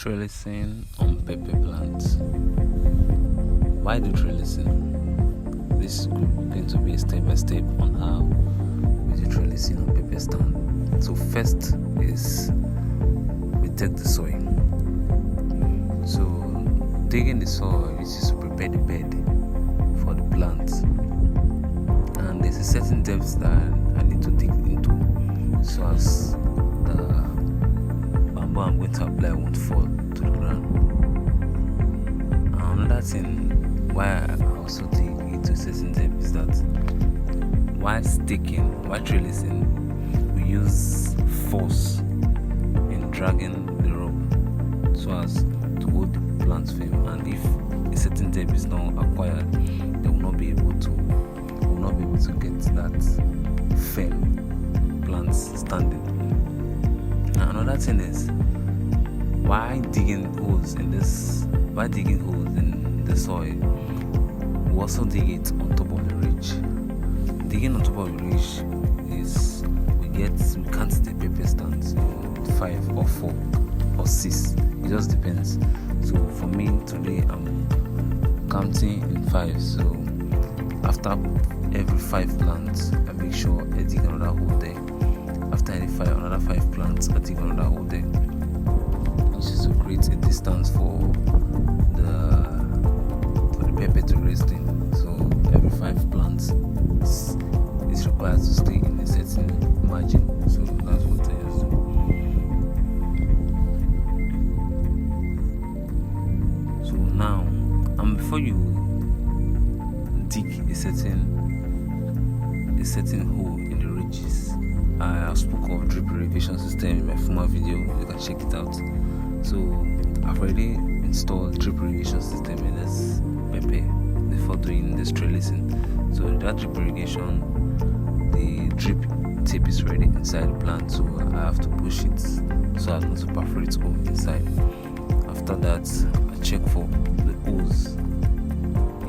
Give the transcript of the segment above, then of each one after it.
Trellising on pepper plants. Why do trellising? This is going to be a step by step on how we do trellising on pepper stand. So first is we take the soil. So digging the soil is to prepare the bed for the plants. And there's a certain depth that I need to dig into so as the bamboo I'm going to apply won't fall to the ground. Another thing why I also dig into a certain depth is that while trellising, we use force in dragging the rope so as to hold the plants firm. And if a certain depth is not acquired, they will not be able to get that firm plants standing. And another thing is why digging holes in the soil, we also dig it on top of the ridge. Digging on top of the ridge is we can't the pepper stands 5 or 4 or 6. It just depends. So for me today I'm counting in 5. So after every 5 plants I make sure I dig another hole there. After another 5 plants I dig another hole there. This is to create a distance for the pepper to rest in. So every 5 plants is required to stay in a certain margin. So that's what I use. So now, before you dig a certain hole in the ridges, I spoke of drip irrigation system in my former video. You can check it out. So I've already installed drip irrigation system in this pepper before doing this trellising. So that drip irrigation, the drip tip is ready inside the plant, so I have to push it so as not to perforate hole inside. After that, I check for the holes.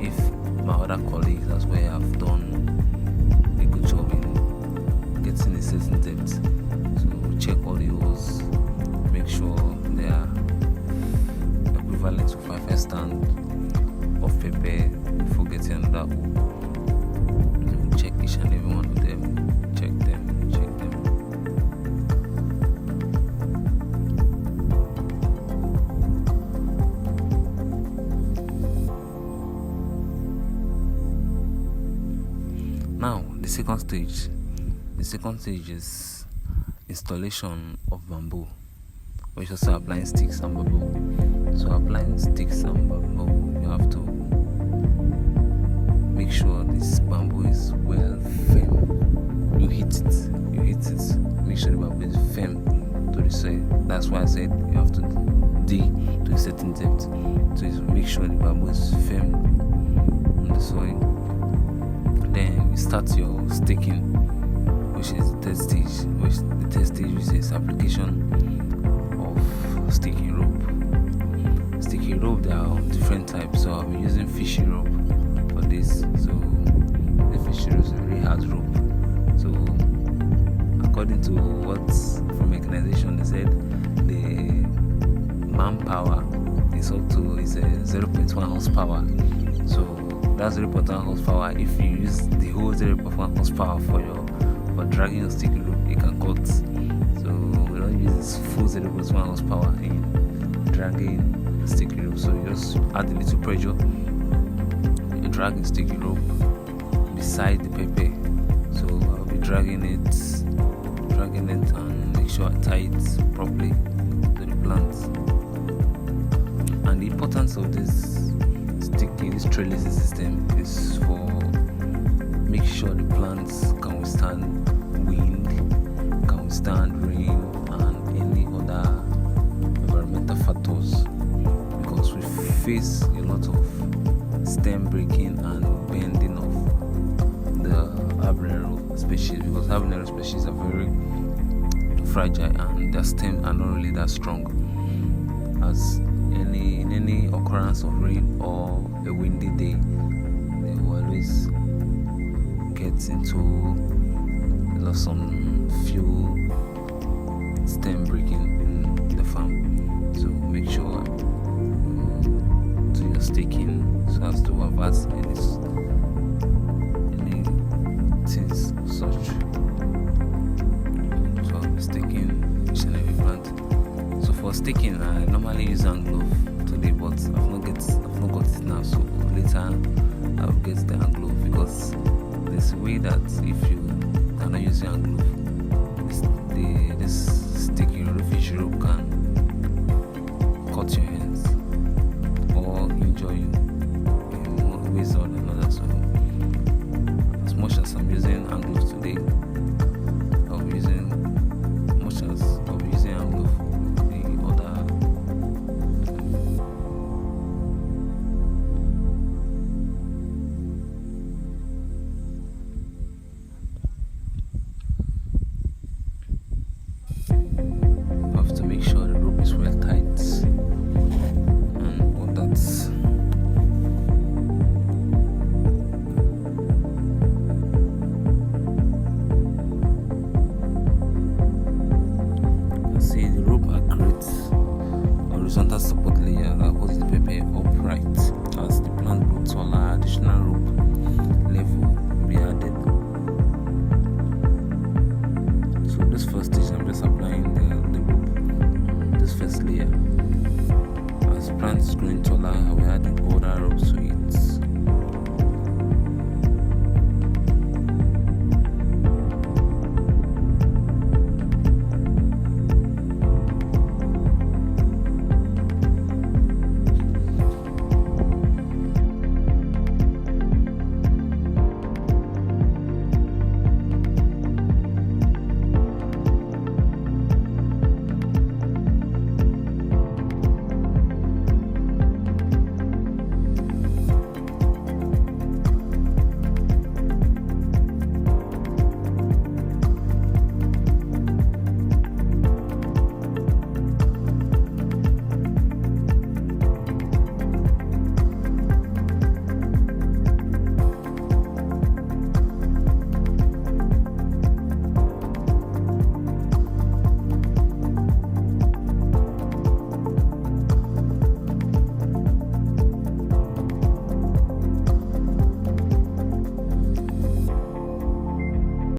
If my other colleagues as well have done a good job in getting a certain depth, so check all the holes, make sure they are equivalent to 5 stand of pepper before getting another hole. So check each and every one of them, check them. Now the second stage is installation of bamboo. We're also applying sticks and bamboo. So applying sticks and bamboo, you have to make sure this bamboo is well firm. You hit it, make sure the bamboo is firm to the soil. That's why I said you have to dig to a certain depth. So make sure the bamboo is firm on the soil. Then you start your staking, which is the third stage, which is application of sticky rope. Sticky rope, there are different types. So I'll be using fishy rope for this. So the fishy rope is a very hard rope. So according to what from mechanization they said, the manpower is up to a 0.1 horsepower. So that's 0.1 horsepower. If you use the whole 0.1 horsepower for dragging your sticky rope, it can cut. So we don't use full 0.1 horsepower in dragging the sticky rope. So you just add a little pressure. You drag the sticky rope beside the pepper. So I'll be dragging it and make sure I tie it properly to the plant. And the importance of this trellis system is for make sure the plants can withstand wind, can withstand rain and any other environmental factors, because we face a lot of stem breaking and bending of the habanero species, because habanero species are very fragile and their stems are not really that strong. As in any occurrence of rain or a windy day, they will always get into some few stem breaking in the farm. So make sure convert any things such. So I'll be staking each and every plant. So for staking, I normally use hand glove today, but I've not got it now. So later I'll get the hand glove, because there's a way that if you are not using hand glove, this sticky fish rope can cut your hands or injure you in one ways or another. So as much as I'm using hand gloves today, I'll be using hand glove the other. I have to make sure the rope is well tight and all that. See, the rope are great horizontal support layer that holds the pepper upright. As the plant grows taller, additional rope level will be added. So this first stage, I'm just applying the rope, this first layer. As plants growing taller, I will add other ropes to